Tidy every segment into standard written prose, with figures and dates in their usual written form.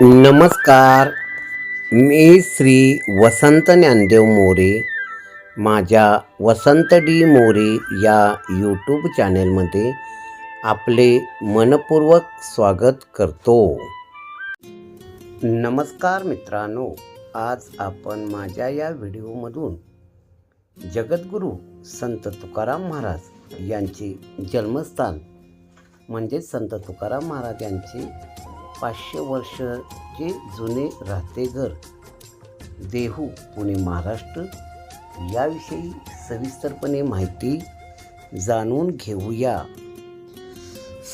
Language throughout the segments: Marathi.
नमस्कार. मी श्री वसंत ज्ञानदेव मोरे. माझ्या वसंत डी मोरे या यूट्यूब चॅनेलमध्ये आपले मनपूर्वक स्वागत करतो. नमस्कार मित्रांनो, आज आपण माझ्या या व्हिडिओमधून जगद्गुरू संत तुकाराम महाराज यांचे जन्मस्थान म्हणजे संत तुकाराम महाराज यांचे 500 वर्षाचे जुने राहते घर देहू पुणे महाराष्ट्र याविषयी सविस्तरपणे माहिती जाणून घेऊया.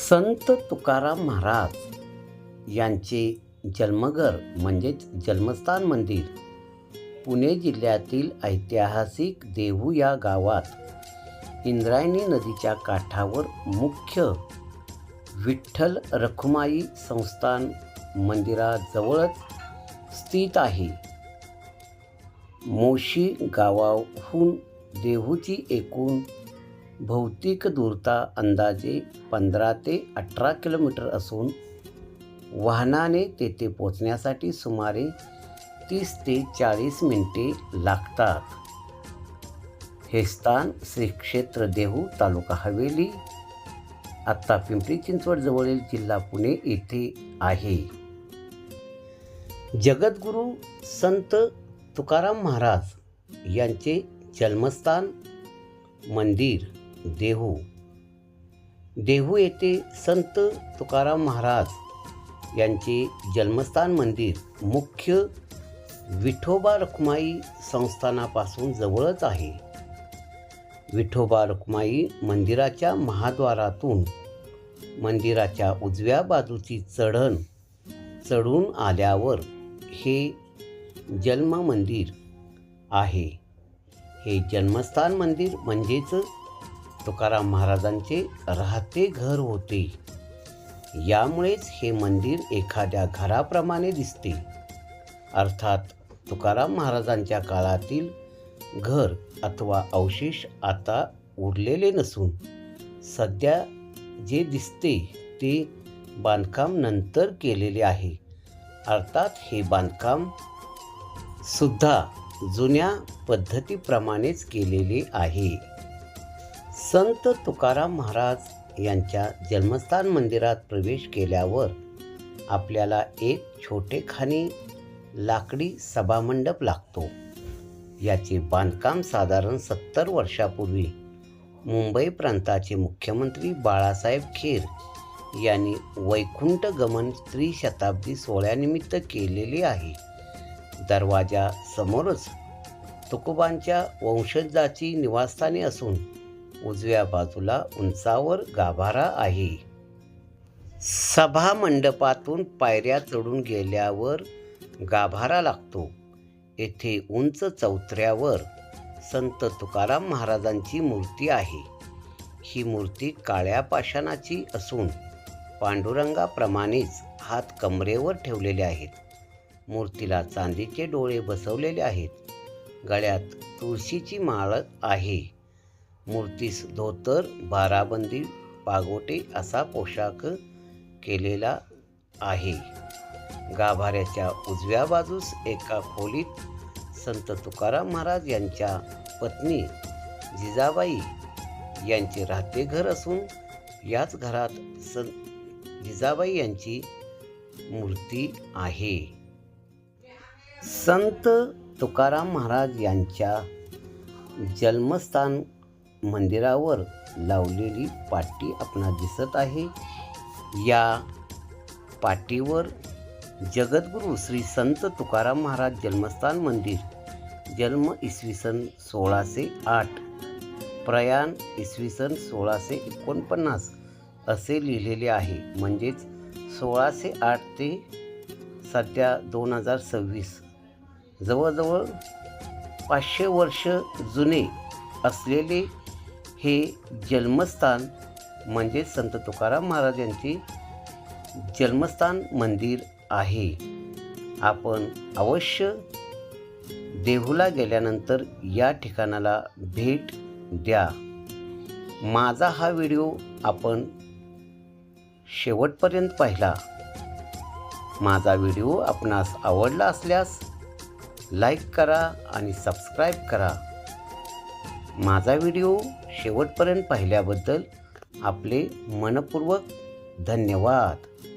संत तुकाराम महाराज यांचे जन्मघर म्हणजेच जन्मस्थान मंदिर पुणे जिल्ह्यातील ऐतिहासिक देहू या गावात इंद्रायणी नदीच्या काठावर मुख्य विठ्ठल रखुमाई संस्थान मंदिराजवळच स्थित आहे. मोशी गावाहून देहूची एकूण भौतिक दूरता अंदाजे 15 ते 18 किलोमीटर असून वाहनाने तेथे पोहोचण्यासाठी सुमारे 30 ते 40 मिनिटे लागतात. हे स्थान श्री क्षेत्र देहू तालुका हवेली आत्ता पिंपरी चिंचवड जवळील जिल्हा पुणे येथे आहे. जगद्गुरू संत तुकाराम महाराज यांचे जन्मस्थान मंदिर देहू. देहू येथे संत तुकाराम महाराज यांचे जन्मस्थान मंदिर मुख्य विठोबा रखुमाई संस्थानापासून जवळच आहे. विठोबा रखुमाई मंदिराच्या महाद्वारातून मंदिराच्या उजव्या बाजूची चढून आल्यावर हे जन्म मंदिर आहे. हे जन्मस्थान मंदिर म्हणजेच तुकाराम महाराजांचे राहते घर होते. यामुळेच हे मंदिर एखाद्या घराप्रमाणे दिसते. अर्थात तुकाराम महाराजांच्या काळातील घर अथवा अवशेष आता उरलेले नसून सध्या जे दिसते ते बांधकाम नंतर केलेले आहे. अर्थात हे बांधकाम सुद्धा जुन्या पद्धतीप्रमाणेच केलेले आहे. संत तुकाराम महाराज यांच्या जन्मस्थान मंदिरात प्रवेश केल्यावर आपल्याला एक छोटेखानी लाकडी सभामंडप लागतो. याचे बांधकाम साधारण 70 वर्षापूर्वी मुंबई प्रांताचे मुख्यमंत्री बाळासाहेब खेर यांनी वैकुंठ गमन त्रिशताब्दी सोहळ्यानिमित्त केलेले आहे. दरवाजा समोरच तुकोबांच्या वंशजाची निवासस्थाने असून उजव्या बाजूला उंचावर गाभारा आहे. सभा मंडपातून पायऱ्या चढून गेल्यावर गाभारा लागतो. येथे उंच चौथऱ्यावर संत तुकाराम महाराजांची मूर्ती आहे. ही मूर्ती काळ्या पाषाणाची असून पांडुरंगाप्रमाणेच हात कमरेवर ठेवलेले आहेत. मूर्तीला चांदीचे डोळे बसवलेले आहेत. गळ्यात तुळशीची माळ आहे. मूर्तीस धोतर, बाराबंदी, पागोटे असा पोशाख केलेला आहे. गाभाऱ्याच्या उजव्या बाजूस एका खोलीत संत तुकाराम महाराज यांच्या पत्नी जिजाबाई यांचे राहते घर असून याच घरात जिजाबाई यांची मूर्ती आहे. संत तुकाराम महाराज यांच्या जन्मस्थान मंदिरावर लावलेली पाटी आपणास दिसत आहे. या पाटीवर जगद्गुरू श्री संत तुकाराम महाराज जन्मस्थान मंदिर, जन्म इसवी सन 1608, प्रयाण इसवी सन 1649 असे लिहिलेले आहे. म्हणजेच 1608 ते सध्या 2026 जवळजवळ 500 वर्ष जुने असलेले हे जन्मस्थान म्हणजे संत तुकाराम महाराज यांचे जन्मस्थान मंदिर आहे. आपण अवश्य देहूला गेल्यानंतर या ठिकाणाला भेट द्या. माझा हा व्हिडिओ आपण शेवटपर्यंत पाहिला माझा व्हिडिओ आपणास आवडला असल्यास लाईक करा आणि सबस्क्राईब करा. माझा व्हिडिओ शेवटपर्यंत पाहिल्याबद्दल आपले मनपूर्वक धन्यवाद.